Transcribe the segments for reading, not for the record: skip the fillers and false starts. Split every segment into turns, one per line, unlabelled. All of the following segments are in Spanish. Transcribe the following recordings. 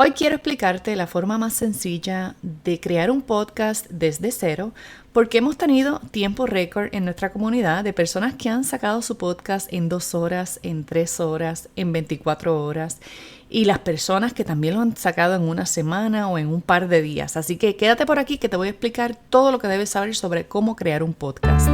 Hoy quiero explicarte la forma más sencilla de crear un podcast desde cero, porque hemos tenido tiempo récord en nuestra comunidad de personas que han sacado su podcast en 2 horas, en 3 horas, en 24 horas, y las personas que también lo han sacado en una semana o en un par de días. Así que quédate por aquí que te voy a explicar todo lo que debes saber sobre cómo crear un podcast.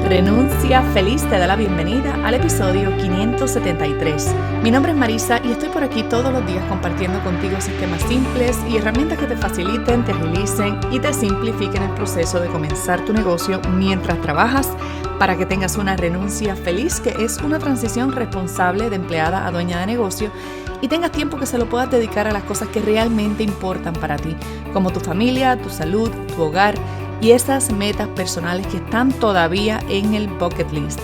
Renuncia Feliz te da la bienvenida al episodio 573. Mi nombre es Marisa y estoy por aquí todos los días compartiendo contigo sistemas simples y herramientas que te faciliten, te agilicen y te simplifiquen el proceso de comenzar tu negocio mientras trabajas para que tengas una renuncia feliz, que es una transición responsable de empleada a dueña de negocio, y tengas tiempo que se lo puedas dedicar a las cosas que realmente importan para ti, como tu familia, tu salud, tu hogar y esas metas personales que están todavía en el bucket list.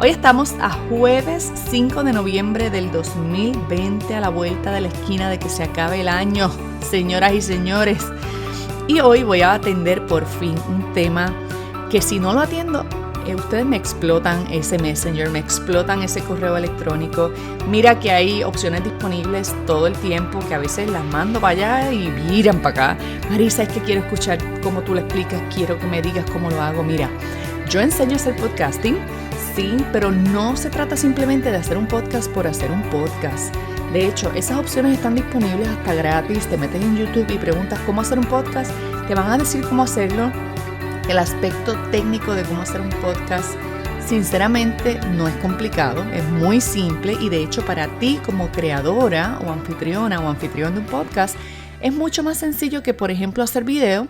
Hoy estamos a jueves 5 de noviembre del 2020, a la vuelta de la esquina de que se acabe el año, señoras y señores. Y hoy voy a atender por fin un tema que si no lo atiendo, ustedes me explotan ese Messenger, me explotan ese correo electrónico. Mira que hay opciones disponibles todo el tiempo que a veces las mando para allá y miran para acá. Marisa, es que quiero escuchar cómo tú lo explicas, quiero que me digas cómo lo hago. Mira, yo enseño a hacer podcasting, sí, pero no se trata simplemente de hacer un podcast por hacer un podcast. De hecho, esas opciones están disponibles hasta gratis. Te metes en YouTube y preguntas cómo hacer un podcast, te van a decir cómo hacerlo. El aspecto técnico de cómo hacer un podcast, sinceramente, no es complicado, es muy simple y de hecho para ti como creadora o anfitriona o anfitrión de un podcast es mucho más sencillo que, por ejemplo, hacer video,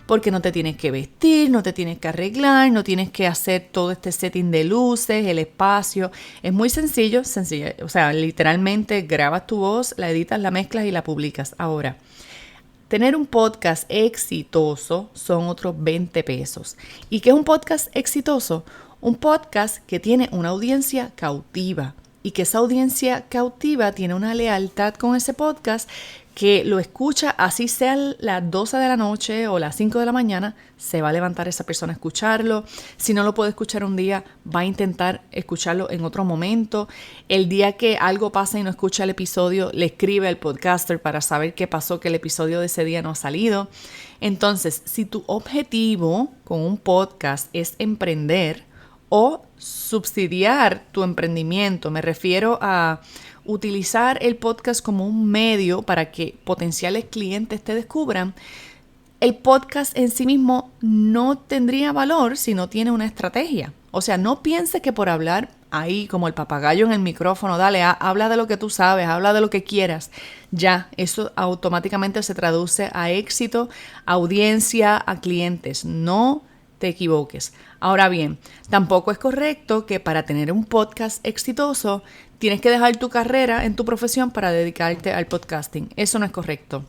porque no te tienes que vestir, no te tienes que arreglar, no tienes que hacer todo este setting de luces, el espacio. Es muy sencillo, o sea, literalmente grabas tu voz, la editas, la mezclas y la publicas. Ahora, tener un podcast exitoso son otros 20 pesos. ¿Y qué es un podcast exitoso? Un podcast que tiene una audiencia cautiva y que esa audiencia cautiva tiene una lealtad con ese podcast, que lo escucha así sean las 12 de la noche o las 5 de la mañana, se va a levantar esa persona a escucharlo. Si no lo puede escuchar un día, va a intentar escucharlo en otro momento. El día que algo pasa y no escucha el episodio, le escribe al podcaster para saber qué pasó, que el episodio de ese día no ha salido. Entonces, si tu objetivo con un podcast es emprender o subsidiar tu emprendimiento, me refiero a utilizar el podcast como un medio para que potenciales clientes te descubran, el podcast en sí mismo no tendría valor si no tiene una estrategia. O sea, no piense que por hablar ahí como el papagayo en el micrófono, dale, habla de lo que tú sabes, habla de lo que quieras, ya, eso automáticamente se traduce a éxito, a audiencia, a clientes. No te equivoques. Ahora bien, tampoco es correcto que para tener un podcast exitoso tienes que dejar tu carrera en tu profesión para dedicarte al podcasting. Eso no es correcto.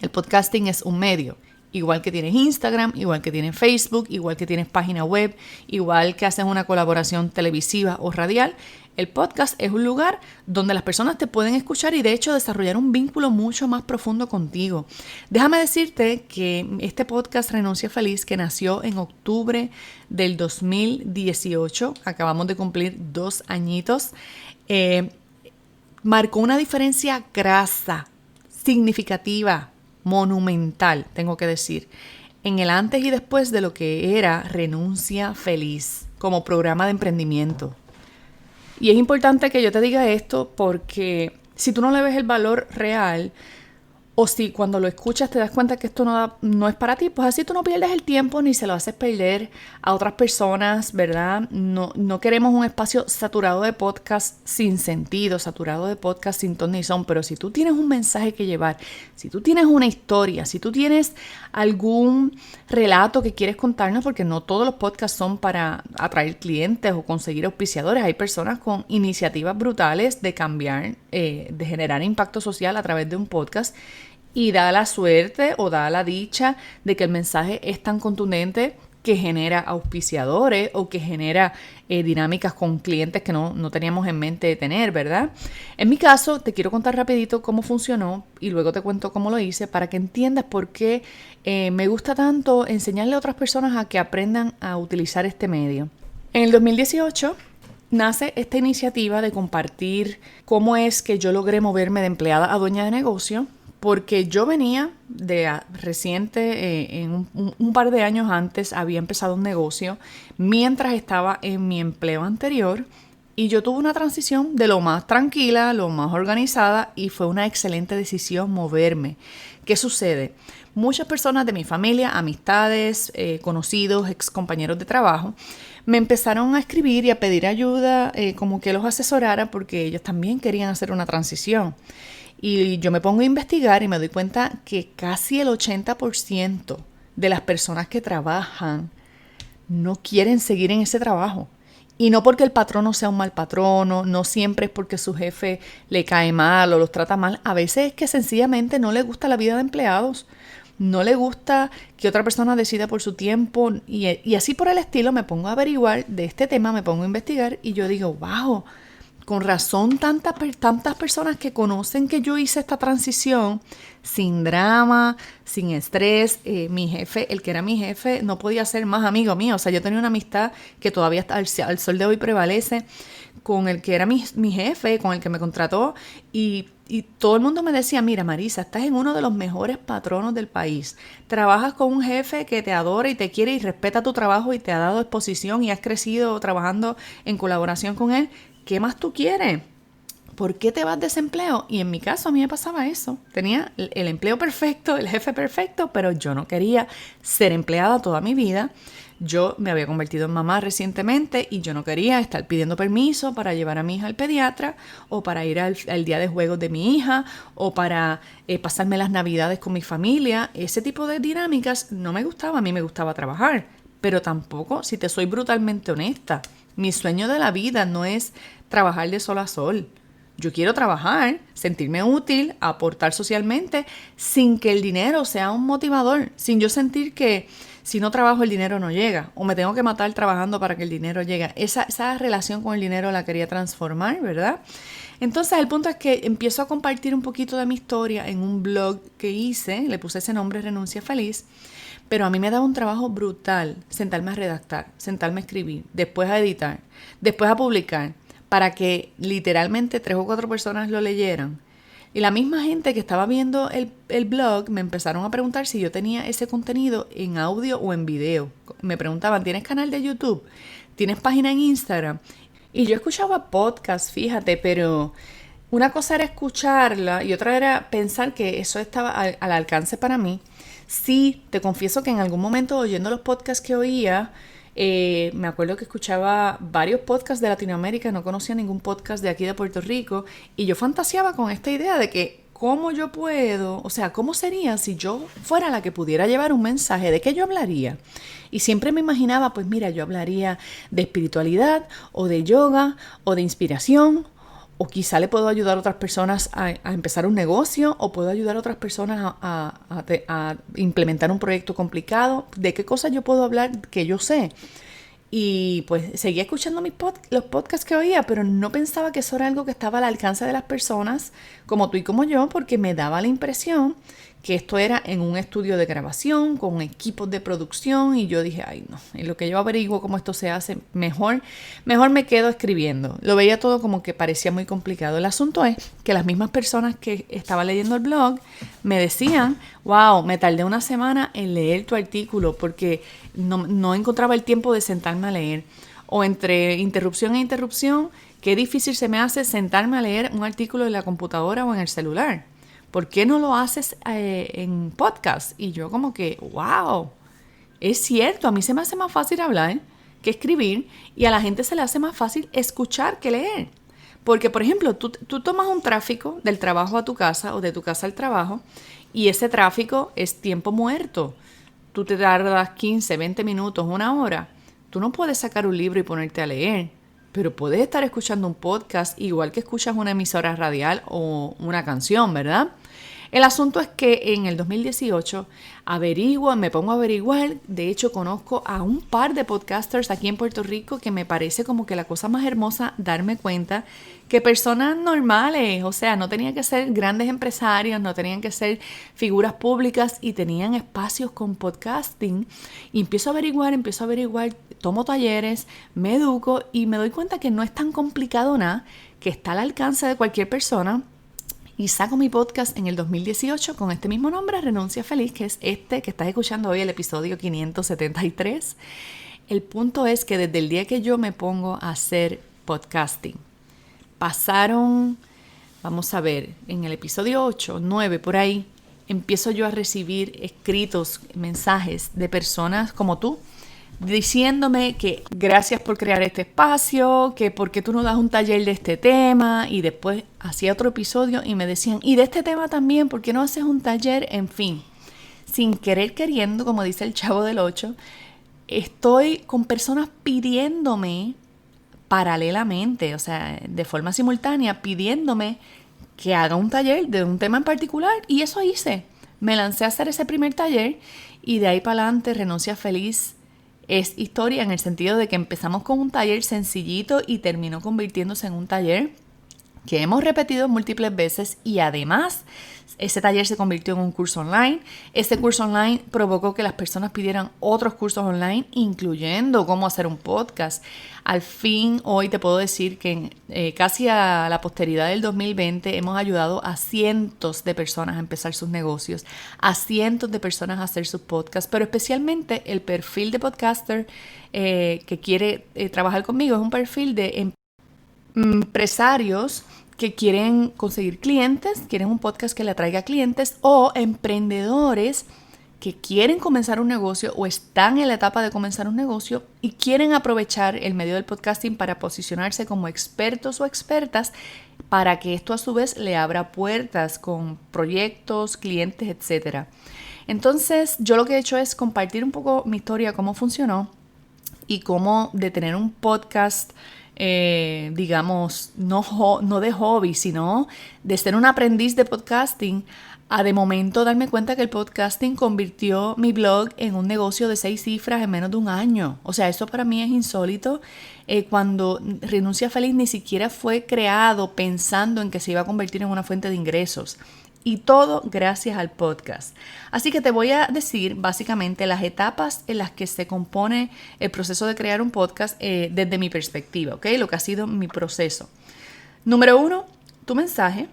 El podcasting es un medio. Igual que tienes Instagram, igual que tienes Facebook, igual que tienes página web, igual que haces una colaboración televisiva o radial, el podcast es un lugar donde las personas te pueden escuchar y de hecho desarrollar un vínculo mucho más profundo contigo. Déjame decirte que este podcast Renuncia Feliz, que nació en octubre del 2018, acabamos de cumplir 2 añitos, marcó una diferencia grasa, significativa, monumental, tengo que decir, en el antes y después de lo que era Renuncia Feliz como programa de emprendimiento. Y es importante que yo te diga esto porque si tú no le ves el valor real, o si cuando lo escuchas te das cuenta que esto no es para ti, pues así tú no pierdes el tiempo ni se lo haces perder a otras personas, ¿verdad? No queremos un espacio saturado de podcast sin sentido, saturado de podcast sin ton ni son, pero si tú tienes un mensaje que llevar, si tú tienes una historia, si tú tienes algún relato que quieres contarnos, porque no todos los podcasts son para atraer clientes o conseguir auspiciadores, hay personas con iniciativas brutales de cambiar, de generar impacto social a través de un podcast. Y da la suerte o da la dicha de que el mensaje es tan contundente que genera auspiciadores o que genera dinámicas con clientes que no teníamos en mente tener, ¿verdad? En mi caso, te quiero contar rapidito cómo funcionó y luego te cuento cómo lo hice para que entiendas por qué me gusta tanto enseñarle a otras personas a que aprendan a utilizar este medio. En el 2018 nace esta iniciativa de compartir cómo es que yo logré moverme de empleada a dueña de negocio, porque yo venía de reciente, en un par de años antes, había empezado un negocio mientras estaba en mi empleo anterior y yo tuve una transición de lo más tranquila, lo más organizada y fue una excelente decisión moverme. ¿Qué sucede? Muchas personas de mi familia, amistades, conocidos, ex compañeros de trabajo, me empezaron a escribir y a pedir ayuda, como que los asesorara porque ellos también querían hacer una transición. Y yo me pongo a investigar y me doy cuenta que casi el 80% de las personas que trabajan no quieren seguir en ese trabajo. Y no porque el patrono sea un mal patrono, no siempre es porque su jefe le cae mal o los trata mal. A veces es que sencillamente no le gusta la vida de empleados. No le gusta que otra persona decida por su tiempo y así por el estilo. Me pongo a averiguar de este tema, me pongo a investigar y yo digo, wow, con razón tantas personas que conocen que yo hice esta transición sin drama, sin estrés. Mi jefe, el que era mi jefe, no podía ser más amigo mío. O sea, yo tenía una amistad que todavía al sol de hoy prevalece con el que era mi jefe, con el que me contrató y todo el mundo me decía, mira Marisa, estás en uno de los mejores patronos del país. Trabajas con un jefe que te adora y te quiere y respeta tu trabajo y te ha dado exposición y has crecido trabajando en colaboración con él. ¿Qué más tú quieres? ¿Por qué te vas de ese empleo? Y en mi caso a mí me pasaba eso. Tenía el empleo perfecto, el jefe perfecto, pero yo no quería ser empleada toda mi vida. Yo me había convertido en mamá recientemente y yo no quería estar pidiendo permiso para llevar a mi hija al pediatra o para ir al día de juegos de mi hija o para pasarme las navidades con mi familia. Ese tipo de dinámicas no me gustaba. A mí me gustaba trabajar, pero tampoco, si te soy brutalmente honesta, mi sueño de la vida no es trabajar de sol a sol. Yo quiero trabajar, sentirme útil, aportar socialmente, sin que el dinero sea un motivador, sin yo sentir que si no trabajo el dinero no llega o me tengo que matar trabajando para que el dinero llegue. Esa relación con el dinero la quería transformar, ¿verdad? Entonces el punto es que empiezo a compartir un poquito de mi historia en un blog que hice, le puse ese nombre, Renuncia Feliz, pero a mí me daba un trabajo brutal sentarme a redactar, sentarme a escribir, después a editar, después a publicar, para que literalmente 3 o 4 personas lo leyeran. Y la misma gente que estaba viendo el blog me empezaron a preguntar si yo tenía ese contenido en audio o en video. Me preguntaban, ¿tienes canal de YouTube? ¿Tienes página en Instagram? Y yo escuchaba podcast, fíjate, pero una cosa era escucharla y otra era pensar que eso estaba al alcance para mí. Sí, te confieso que en algún momento oyendo los podcasts que oía, me acuerdo que escuchaba varios podcasts de Latinoamérica, no conocía ningún podcast de aquí de Puerto Rico y yo fantaseaba con esta idea de que cómo yo puedo, o sea, cómo sería si yo fuera la que pudiera llevar un mensaje, de qué yo hablaría. Y siempre me imaginaba, pues mira, yo hablaría de espiritualidad o de yoga o de inspiración. O quizá le puedo ayudar a otras personas a empezar un negocio o puedo ayudar a otras personas a implementar un proyecto complicado. ¿De qué cosas yo puedo hablar que yo sé? Y pues seguía escuchando los podcasts que oía, pero no pensaba que eso era algo que estaba al alcance de las personas como tú y como yo, porque me daba la impresión que esto era en un estudio de grabación, con equipos de producción, y yo dije, ay no, en lo que yo averiguo cómo esto se hace, mejor me quedo escribiendo. Lo veía todo como que parecía muy complicado. El asunto es que las mismas personas que estaban leyendo el blog me decían, wow, me tardé una semana en leer tu artículo porque no encontraba el tiempo de sentarme a leer. O entre interrupción e interrupción, qué difícil se me hace sentarme a leer un artículo en la computadora o en el celular. ¿Por qué no lo haces en podcast? Y yo como que, wow, es cierto, a mí se me hace más fácil hablar que escribir y a la gente se le hace más fácil escuchar que leer. Porque, por ejemplo, tú tomas un tráfico del trabajo a tu casa o de tu casa al trabajo y ese tráfico es tiempo muerto. Tú te tardas 15, 20 minutos, 1 hora. Tú no puedes sacar un libro y ponerte a leer, pero puedes estar escuchando un podcast igual que escuchas una emisora radial o una canción, ¿verdad? El asunto es que en el 2018 me pongo a averiguar, de hecho conozco a un par de podcasters aquí en Puerto Rico que me parece como que la cosa más hermosa darme cuenta que personas normales, o sea, no tenían que ser grandes empresarios, no tenían que ser figuras públicas y tenían espacios con podcasting. Y empiezo a averiguar, tomo talleres, me educo y me doy cuenta que no es tan complicado nada, que está al alcance de cualquier persona. Y saco mi podcast en el 2018 con este mismo nombre, Renuncia Feliz, que es este que estás escuchando hoy, el episodio 573. El punto es que desde el día que yo me pongo a hacer podcasting, pasaron, vamos a ver, en el episodio 8, 9, por ahí, empiezo yo a recibir escritos, mensajes de personas como tú, diciéndome que gracias por crear este espacio, que por qué tú no das un taller de este tema, y después hacía otro episodio y me decían, y de este tema también, ¿por qué no haces un taller? En fin, sin querer queriendo, como dice el Chavo del 8, estoy con personas pidiéndome paralelamente, o sea, de forma simultánea, pidiéndome que haga un taller de un tema en particular, y eso hice. Me lancé a hacer ese primer taller y de ahí para adelante Renuncia Feliz es historia en el sentido de que empezamos con un taller sencillito y terminó convirtiéndose en un taller que hemos repetido múltiples veces y además ese taller se convirtió en un curso online. Ese curso online provocó que las personas pidieran otros cursos online, incluyendo cómo hacer un podcast. Al fin, hoy te puedo decir que casi a la posteridad del 2020 hemos ayudado a cientos de personas a empezar sus negocios, a cientos de personas a hacer sus podcasts, pero especialmente el perfil de podcaster que quiere trabajar conmigo es un perfil de empresarios que quieren conseguir clientes, quieren un podcast que le atraiga clientes, o emprendedores que quieren comenzar un negocio o están en la etapa de comenzar un negocio y quieren aprovechar el medio del podcasting para posicionarse como expertos o expertas para que esto a su vez le abra puertas con proyectos, clientes, etc. Entonces, yo lo que he hecho es compartir un poco mi historia, cómo funcionó y cómo de tener un podcast digamos, no de hobby, sino de ser un aprendiz de podcasting, a de momento darme cuenta que el podcasting convirtió mi blog en un negocio de 6 cifras en menos de un año. O sea, eso para mí es insólito. Cuando Renuncia Feliz ni siquiera fue creado pensando en que se iba a convertir en una fuente de ingresos. Y todo gracias al podcast. Así que te voy a decir básicamente las etapas en las que se compone el proceso de crear un podcast desde mi perspectiva, ¿ok? Lo que ha sido mi proceso. Número 1, tu mensaje.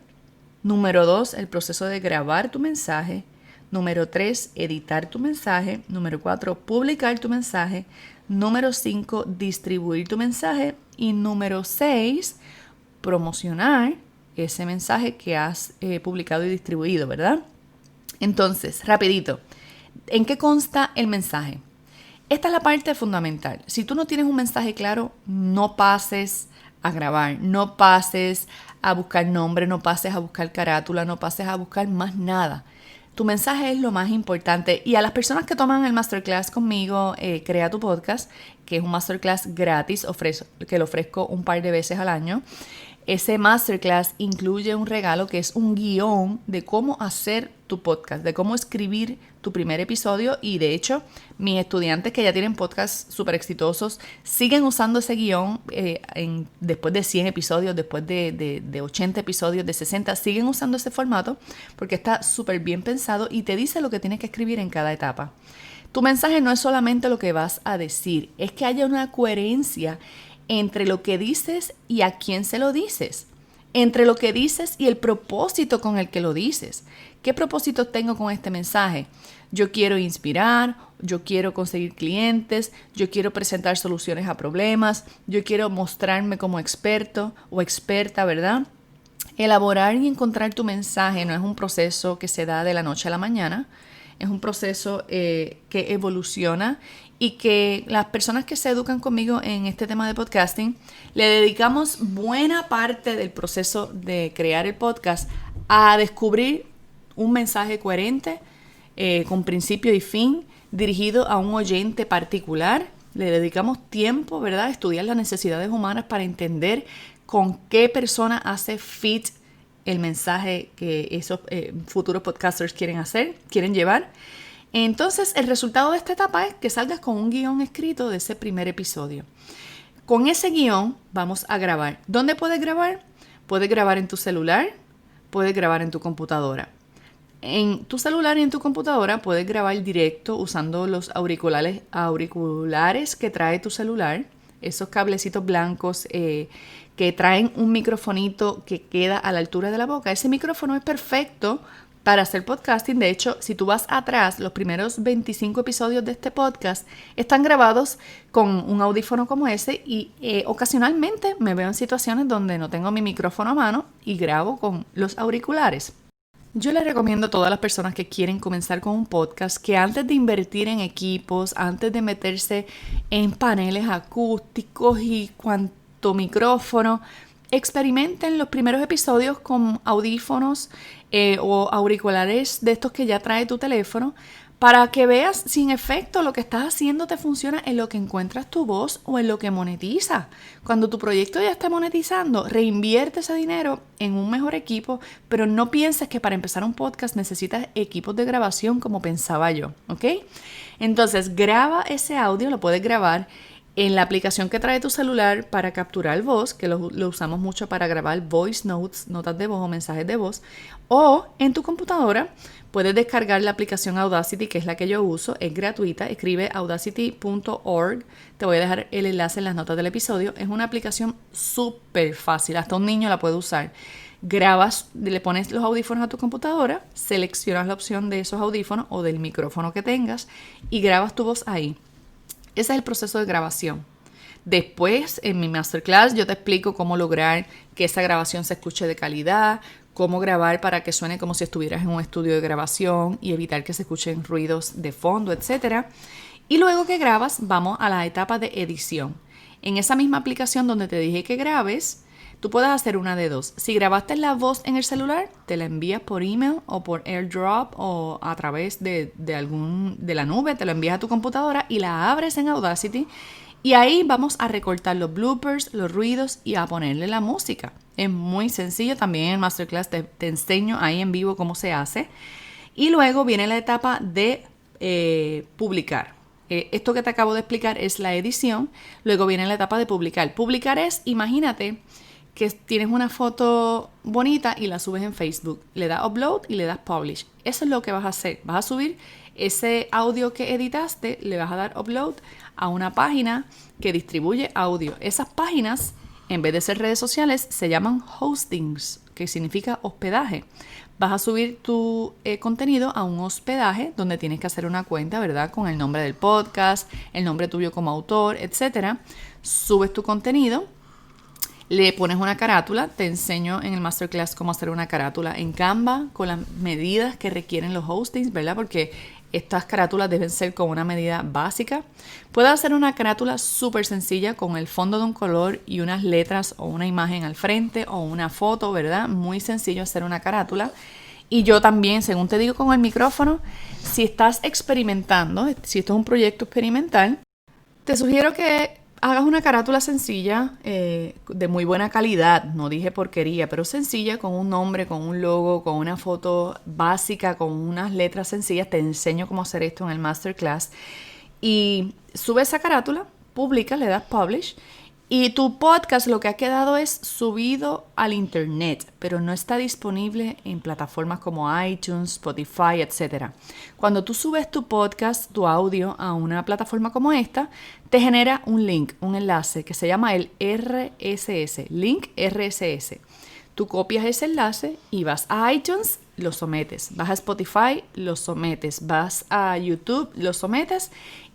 Número 2, el proceso de grabar tu mensaje. Número 3, editar tu mensaje. Número 4, publicar tu mensaje. Número 5, distribuir tu mensaje. Y número 6, promocionar ese mensaje que has publicado y distribuido, ¿verdad? Entonces, rapidito, ¿en qué consta el mensaje? Esta es la parte fundamental. Si tú no tienes un mensaje claro, no pases a grabar, no pases a buscar nombre, no pases a buscar carátula, no pases a buscar más nada. Tu mensaje es lo más importante. Y a las personas que toman el masterclass conmigo, Crea tu Podcast, que es un masterclass gratis, que lo ofrezco un par de veces al año. Ese masterclass incluye un regalo que es un guión de cómo hacer tu podcast, de cómo escribir tu primer episodio, y de hecho mis estudiantes que ya tienen podcasts súper exitosos siguen usando ese guión después de 100 episodios, después de 80 episodios, de 60, siguen usando ese formato porque está súper bien pensado y te dice lo que tienes que escribir en cada etapa. Tu mensaje no es solamente lo que vas a decir, es que haya una coherencia entre lo que dices y a quién se lo dices, entre lo que dices y el propósito con el que lo dices. ¿Qué propósito tengo con este mensaje? Yo quiero inspirar, yo quiero conseguir clientes, yo quiero presentar soluciones a problemas, yo quiero mostrarme como experto o experta, ¿verdad? Elaborar y encontrar tu mensaje no es un proceso que se da de la noche a la mañana, es un proceso que evoluciona y que las personas que se educan conmigo en este tema de podcasting le dedicamos buena parte del proceso de crear el podcast a descubrir un mensaje coherente, con principio y fin, dirigido a un oyente particular. Le dedicamos tiempo, ¿verdad?, a estudiar las necesidades humanas para entender con qué persona hace fit el mensaje que esos futuros podcasters quieren llevar. Entonces, el resultado de esta etapa es que salgas con un guión escrito de ese primer episodio. Con ese guión vamos a grabar. ¿Dónde puedes grabar? Puedes grabar en tu celular, puedes grabar en tu computadora. En tu celular y en tu computadora puedes grabar directo usando los auriculares que trae tu celular, esos cablecitos blancos que traen un microfonito que queda a la altura de la boca. Ese micrófono es perfecto para hacer podcasting. De hecho, si tú vas atrás, los primeros 25 episodios de este podcast están grabados con un audífono como ese y ocasionalmente me veo en situaciones donde no tengo mi micrófono a mano y grabo con los auriculares. Yo les recomiendo a todas las personas que quieren comenzar con un podcast que antes de invertir en equipos, antes de meterse en paneles acústicos y cuanto micrófono, experimenten los primeros episodios con audífonos o auriculares de estos que ya trae tu teléfono para que veas si en efecto lo que estás haciendo te funciona en lo que encuentras tu voz o en lo que monetiza. Cuando tu proyecto ya está monetizando, reinvierte ese dinero en un mejor equipo, pero no pienses que para empezar un podcast necesitas equipos de grabación como pensaba yo, ¿ok? Entonces, graba ese audio, lo puedes grabar en la aplicación que trae tu celular para capturar voz, que lo usamos mucho para grabar voice notes, notas de voz o mensajes de voz, o en tu computadora puedes descargar la aplicación Audacity, que es la que yo uso, es gratuita, escribe audacity.org, te voy a dejar el enlace en las notas del episodio, es una aplicación súper fácil, hasta un niño la puede usar. Grabas, le pones los audífonos a tu computadora, seleccionas la opción de esos audífonos o del micrófono que tengas y grabas tu voz ahí. Ese es el proceso de grabación. Después, en mi masterclass, yo te explico cómo lograr que esa grabación se escuche de calidad, cómo grabar para que suene como si estuvieras en un estudio de grabación y evitar que se escuchen ruidos de fondo, etc. Y luego que grabas, vamos a la etapa de edición. En esa misma aplicación donde te dije que grabes, tú puedes hacer una de dos. Si grabaste la voz en el celular, te la envías por email o por AirDrop o a través de la nube, te la envías a tu computadora y la abres en Audacity. Y ahí vamos a recortar los bloopers, los ruidos y a ponerle la música. Es muy sencillo. También en Masterclass te enseño ahí en vivo cómo se hace. Y luego viene la etapa de publicar. Esto que te acabo de explicar es la edición. Luego viene la etapa de publicar. Publicar es, imagínate que tienes una foto bonita y la subes en Facebook. Le das upload y le das publish. Eso es lo que vas a hacer. Vas a subir ese audio que editaste, le vas a dar upload a una página que distribuye audio. Esas páginas, en vez de ser redes sociales, se llaman hostings, que significa hospedaje. Vas a subir tu contenido a un hospedaje donde tienes que hacer una cuenta, ¿verdad? Con el nombre del podcast, el nombre tuyo como autor, etc. Subes tu contenido. Le pones una carátula, te enseño en el masterclass cómo hacer una carátula en Canva con las medidas que requieren los hostings, ¿verdad? Porque estas carátulas deben ser con una medida básica. Puedes hacer una carátula súper sencilla con el fondo de un color y unas letras o una imagen al frente o una foto, ¿verdad? Muy sencillo hacer una carátula. Y yo también, según te digo con el micrófono, si estás experimentando, si esto es un proyecto experimental, te sugiero que hagas una carátula sencilla, de muy buena calidad, no dije porquería, pero sencilla, con un nombre, con un logo, con una foto básica, con unas letras sencillas. Te enseño cómo hacer esto en el masterclass. Y sube esa carátula, publica, le das publish. Y tu podcast lo que ha quedado es subido al internet, pero no está disponible en plataformas como iTunes, Spotify, etc. Cuando tú subes tu podcast, tu audio a una plataforma como esta, te genera un link, un enlace que se llama el RSS, link RSS. Tú copias ese enlace y vas a iTunes, lo sometes. Vas a Spotify, lo sometes. Vas a YouTube, lo sometes.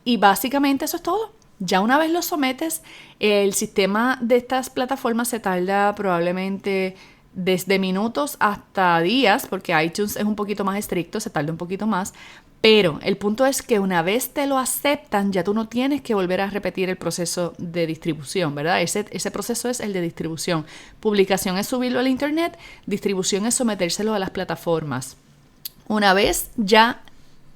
Y básicamente eso es todo. Ya una vez lo sometes, el sistema de estas plataformas se tarda probablemente desde minutos hasta días, porque iTunes es un poquito más estricto, se tarda un poquito más. Pero el punto es que una vez te lo aceptan, ya tú no tienes que volver a repetir el proceso de distribución, ¿verdad? Ese proceso es el de distribución. Publicación es subirlo al internet, distribución es sometérselo a las plataformas. Una vez ya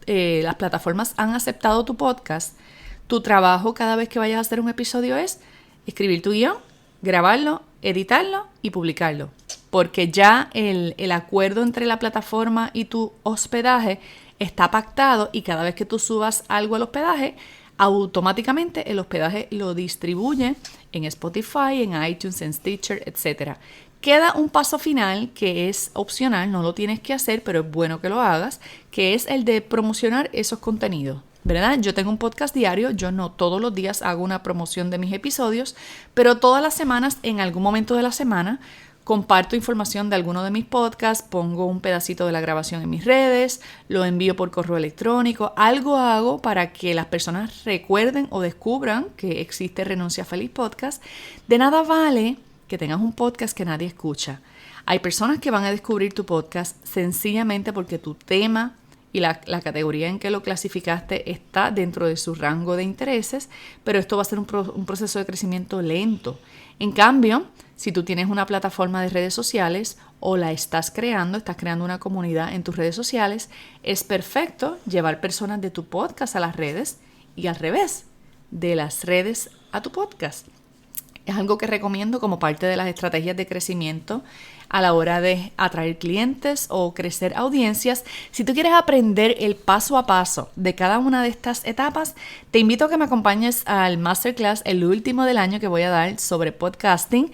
las plataformas han aceptado tu podcast, tu trabajo cada vez que vayas a hacer un episodio es escribir tu guión, grabarlo, editarlo y publicarlo. porque ya el acuerdo entre la plataforma y tu hospedaje está pactado y cada vez que tú subas algo al hospedaje, automáticamente el hospedaje lo distribuye en Spotify, en iTunes, en Stitcher, etc. Queda un paso final que es opcional, no lo tienes que hacer, pero es bueno que lo hagas, que es el de promocionar esos contenidos, ¿verdad? Yo tengo un podcast diario, yo no todos los días hago una promoción de mis episodios, pero todas las semanas, en algún momento de la semana, comparto información de alguno de mis podcasts, pongo un pedacito de la grabación en mis redes, lo envío por correo electrónico, algo hago para que las personas recuerden o descubran que existe Renuncia Feliz Podcast. De nada vale que tengas un podcast que nadie escucha. Hay personas que van a descubrir tu podcast sencillamente porque tu tema y la categoría en que lo clasificaste está dentro de su rango de intereses, pero esto va a ser un proceso de crecimiento lento. En cambio, si tú tienes una plataforma de redes sociales o la estás creando una comunidad en tus redes sociales, es perfecto llevar personas de tu podcast a las redes y al revés, de las redes a tu podcast. Es algo que recomiendo como parte de las estrategias de crecimiento a la hora de atraer clientes o crecer audiencias. Si tú quieres aprender el paso a paso de cada una de estas etapas, te invito a que me acompañes al masterclass, el último del año que voy a dar sobre podcasting.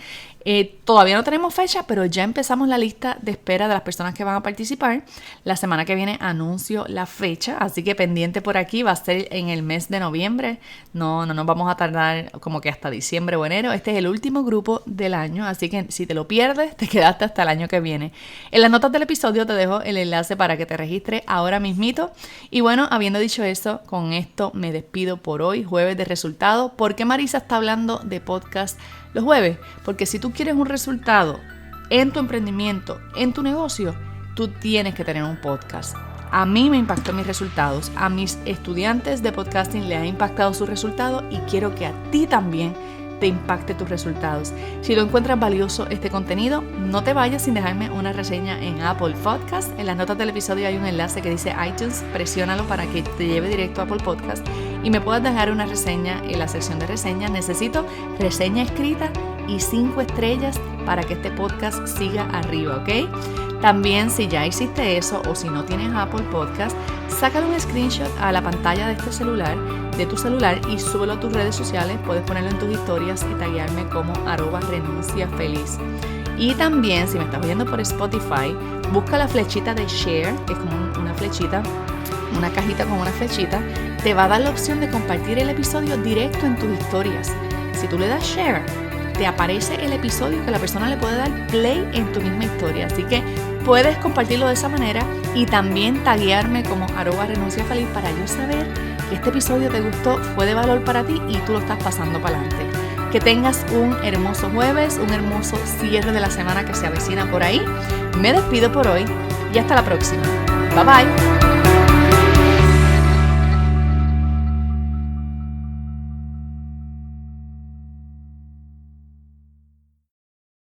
Todavía no tenemos fecha, pero ya empezamos la lista de espera de las personas que van a participar. La semana que viene anuncio la fecha, así que pendiente por aquí, va a ser en el mes de noviembre. No nos vamos a tardar como que hasta diciembre o enero. Este es el último grupo del año, así que si te lo pierdes, te quedaste hasta el año que viene. En las notas del episodio te dejo el enlace para que te registres ahora mismito. Y bueno, habiendo dicho eso, con esto me despido por hoy, jueves de resultados. ¿Por qué Marisa está hablando de podcast los jueves? Porque si tú quieres un resultado en tu emprendimiento, en tu negocio, tú tienes que tener un podcast. A mí me impactó mis resultados, a mis estudiantes de podcasting le ha impactado sus resultados y quiero que a ti también te impacte tus resultados. Si tú encuentras valioso este contenido, no te vayas sin dejarme una reseña en Apple Podcast. En las notas del episodio hay un enlace que dice iTunes, presiónalo para que te lleve directo a Apple Podcast y me puedas dejar una reseña en la sección de reseñas. Necesito reseña escrita y 5 estrellas para que este podcast siga arriba, ¿ok? También, si ya hiciste eso o si no tienes Apple Podcast, sácale un screenshot a la pantalla de tu celular y súbelo a tus redes sociales. Puedes ponerlo en tus historias y taguearme como @renunciafeliz. Y también, si me estás oyendo por Spotify, busca la flechita de share, que es como una flechita, una cajita con una flechita. Te va a dar la opción de compartir el episodio directo en tus historias. Si tú le das share, te aparece el episodio que la persona le puede dar play en tu misma historia. Así que puedes compartirlo de esa manera y también taguearme como @renunciafeliz para yo saber que este episodio te gustó, fue de valor para ti y tú lo estás pasando para adelante. Que tengas un hermoso jueves, un hermoso cierre de la semana que se avecina por ahí. Me despido por hoy y hasta la próxima. Bye bye.